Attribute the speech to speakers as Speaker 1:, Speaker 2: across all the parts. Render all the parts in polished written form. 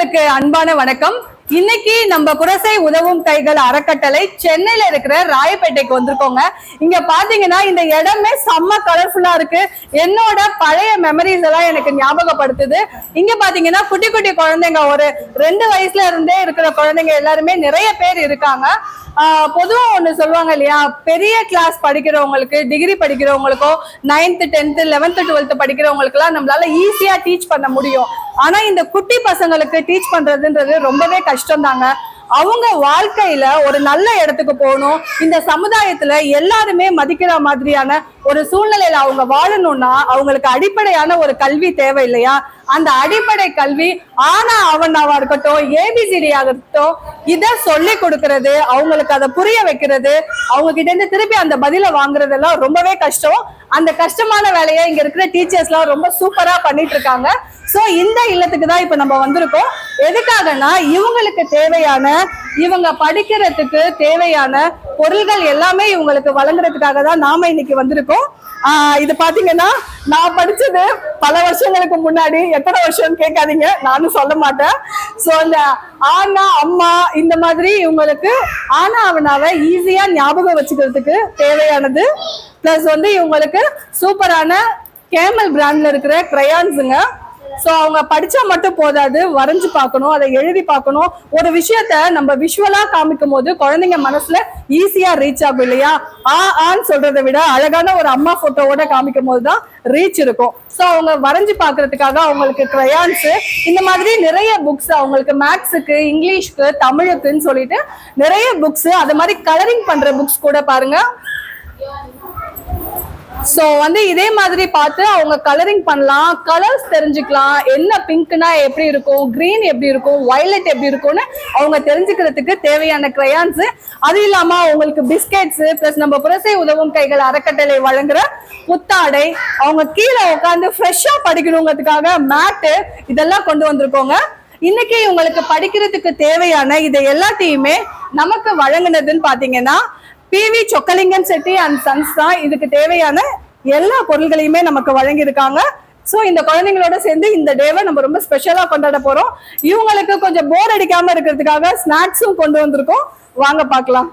Speaker 1: நேயர்களுக்கு அன்பான வணக்கம். இன்னைக்கு நம்ம புரசை உதவும் கைகள் அறக்கட்டளை சென்னையில இருக்கிற ராயப்பேட்டைக்கு வந்திருக்கோங்க. இங்க பாத்தீங்கன்னா இந்த இடமே செம்ம கலர்ஃபுல்லா இருக்கு. என்னோட பழைய மெமரிஸ் எல்லாம் எனக்கு ஞாபகப்படுத்துது. இங்க பாத்தீங்கன்னா குட்டி குட்டி குழந்தைங்க, ஒரு 2 வயசுல இருந்தே இருக்கிற குழந்தைங்க எல்லாருமே நிறைய பேர் இருக்காங்க. பொதுவா ஒண்ணு சொல்லுவாங்க இல்லையா, பெரிய கிளாஸ் படிக்கிறவங்களுக்கு, degree படிக்கிறவங்களுக்கோ 9th 10th 11th 12th படிக்கிறவங்களுக்கு எல்லாம் நம்மளால ஈஸியா டீச் பண்ண முடியும். ஆனா இந்த குட்டி பசங்களுக்கு டீச் பண்றதுன்றது ரொம்பவே கஷ்டம் தாங்க. அவங்க வாழ்க்கையில ஒரு நல்ல இடத்துக்கு போகணும், இந்த சமுதாயத்துல எல்லாருமே மதிக்கிற மாதிரியான ஒரு சூழ்நிலையில அவங்க வாழணும்னா அவங்களுக்கு அடிப்படையான ஒரு கல்வி தேவை இல்லையா? அந்த அடிப்படை கல்வி அவனாவா இருக்கட்டும், ஏபிசிடி ஆகட்டும், இதை சொல்லி கொடுக்கறது, அவங்களுக்கு அதை புரிய வைக்கிறது, அவங்க கிட்ட இருந்து திருப்பி அந்த பதிலை வாங்குறதெல்லாம் ரொம்பவே கஷ்டம். அந்த கஷ்டமான வேலையை இங்க இருக்கிற டீச்சர்ஸ் எல்லாம் ரொம்ப சூப்பரா பண்ணிட்டு இருக்காங்க. சோ இந்த இல்லத்துக்கு தான் இப்ப நம்ம வந்திருக்கோம். எதுக்காகனா இவங்களுக்கு தேவையான, இவங்க படிக்கிறதுக்கு தேவையான பொருள்கள் எல்லாமே இவங்களுக்கு வழங்குறதுக்காக தான் நாம இன்னைக்கு வந்திருக்கோம். இது பாத்தீங்கன்னா நான் படிச்சது பல வருஷங்களுக்கு முன்னாடி. எத்தனை வருஷம் கேட்காதீங்க, நானும் சொல்ல மாட்டேன். சோ இந்த ஆனா அம்மா இந்த மாதிரி இவங்களுக்கு அவனாவை ஈஸியா ஞாபகம் வச்சுக்கிறதுக்கு தேவையானது. பிளஸ் இவங்களுக்கு சூப்பரான கேமல் பிராண்ட்ல இருக்கிற கிரையான்ஸுங்க. சோ அவங்க படிச்சா மட்டும் போதாது, வரைஞ்சு பார்க்கணும், அதை எழுதி பார்க்கணும். ஒரு விஷயத்த நம்ம விஷுவலா காமிக்கும் போது குழந்தைங்க மனசுல ஈஸியா ரீச் ஆகும் இல்லையா? ஆன்னு சொல்றதை விட அழகான ஒரு அம்மா போட்டோவோட காமிக்கும் போதுதான் ரீச் இருக்கும். சோ அவங்க வரைஞ்சு பாக்குறதுக்காக அவங்களுக்கு கிரையான்ஸ், இந்த மாதிரி நிறைய புக்ஸ், அவங்களுக்கு மேத்ஸுக்கு, இங்கிலீஷ்க்கு, தமிழுக்குன்னு சொல்லிட்டு நிறைய புக்ஸ், அது மாதிரி கலரிங் பண்ற புக்ஸ் கூட பாருங்க. சோ இதே மாதிரி பார்த்து அவங்க கலரிங் பண்ணலாம், கலர்ஸ் தெரிஞ்சுக்கலாம். என்ன பிங்க்னா எப்படி இருக்கும், கிரீன் எப்படி இருக்கும், வயலட் எப்படி இருக்கும்னு அவங்க தெரிஞ்சுக்கிறதுக்கு தேவையான கிரையான்ஸ். அது இல்லாம அவங்களுக்கு பிஸ்கெட்ஸ், பிளஸ் நம்ம புரசை உதவும் கைகள் அறக்கட்டளை வழங்குற புத்தாடை, அவங்க கீழே உட்காந்து ஃப்ரெஷ்ஷா படிக்கணுங்கிறதுக்காக மேட்டு, இதெல்லாம் கொண்டு வந்திருக்கோங்க. இன்னைக்கு இவங்களுக்கு படிக்கிறதுக்கு தேவையான இதை எல்லாத்தையுமே நமக்கு வழங்குனதுன்னு பாத்தீங்கன்னா P V Chockalingam Chetty and sons தான். இதுக்கு தேவையான எல்லா பொருள்களையுமே நமக்கு வழங்கியிருக்காங்க. ஸோ இந்த குழந்தைங்களோட சேர்ந்து இந்த டேவை நம்ம ரொம்ப ஸ்பெஷலா கொண்டாட போறோம். இவங்களுக்கு கொஞ்சம் போர் அடிக்காம இருக்கிறதுக்காக ஸ்நாக்ஸும் கொண்டு வந்திருக்கோம். வாங்க பார்க்கலாம்.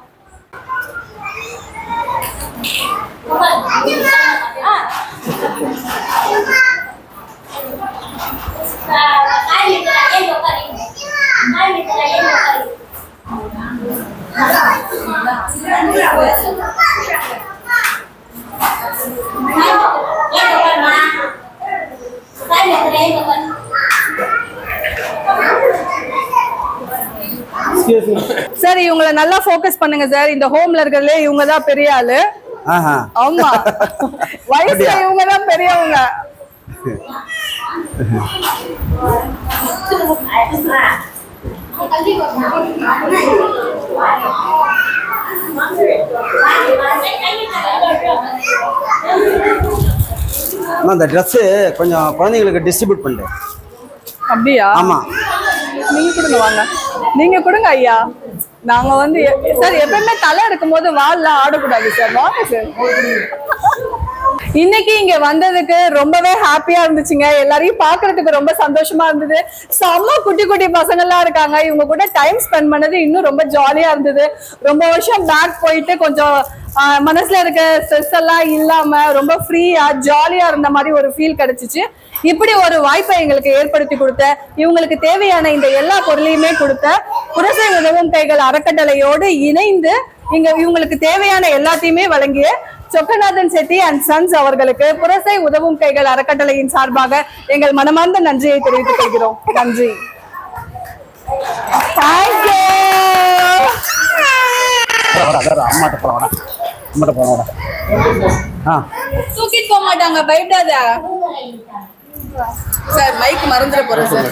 Speaker 1: சார் இவங்களை நல்லா ஃபோக்கஸ் பண்ணுங்க சார். இந்த ஹோம்ல இருக்கிறதுல இவங்க தான் பெரிய ஆளு. ஆமா, வயசுல இவங்க தான் பெரியவங்க.
Speaker 2: அந்த ட்ரெஸ் கொஞ்சம் குழந்தைங்களுக்கு டிஸ்ட்ரிபியூட் பண்ணு.
Speaker 1: அப்படியா?
Speaker 2: ஆமா,
Speaker 1: நீங்க கொடுங்க, வாங்க நீங்க கொடுங்க ஐயா. நாங்க சார் எப்பவுமே தலை எடுக்கும் போது வால்லாம் ஆடக்கூடாது சார். வாங்க சார். இன்னைக்கு இங்க வந்ததுக்கு ரொம்பவே ஹாப்பியா இருந்துச்சுங்க. எல்லாரையும் பாக்குறதுக்கு ரொம்ப சந்தோஷமா இருந்தது. செம்ம குட்டி குட்டி பசங்க எல்லாம் இருக்காங்க. இவங்க கூட டைம் ஸ்பெண்ட் பண்ணது இன்னும் ரொம்ப ஜாலியா இருந்தது. ரொம்ப வருஷம் பேக் போயிட்டு கொஞ்சம் மனசுல இருக்க ஸ்ட்ரெஸ் எல்லாம் இல்லாம ரொம்ப ஃப்ரீயா ஜாலியா இருந்த மாதிரி ஒரு ஃபீல் கிடைச்சிச்சு. இப்படி ஒரு வாய்ப்பை எங்களுக்கு ஏற்படுத்தி கொடுத்த, இவங்களுக்கு தேவையான இந்த எல்லா பொருளையுமே கொடுத்த புரசை உதவும் கைகள் அறக்கட்டளையோடு இணைந்து இவங்களுக்கு தேவையான எல்லாத்தையுமே வழங்கிய சொக்கநாதன் செட்டி அண்ட் சன்ஸ் அவர்களுக்கு புரசை உதவும் கைகள் அறக்கட்டளையின் சார்பாக எங்கள் மனமார்ந்த நன்றியை தெரிவித்துக் கொள்கிறோம். நன்றி. தூக்கிட்டு போக மாட்டாங்க, பயப்படாத சார். மைக் மறந்துட போறேன் சார்.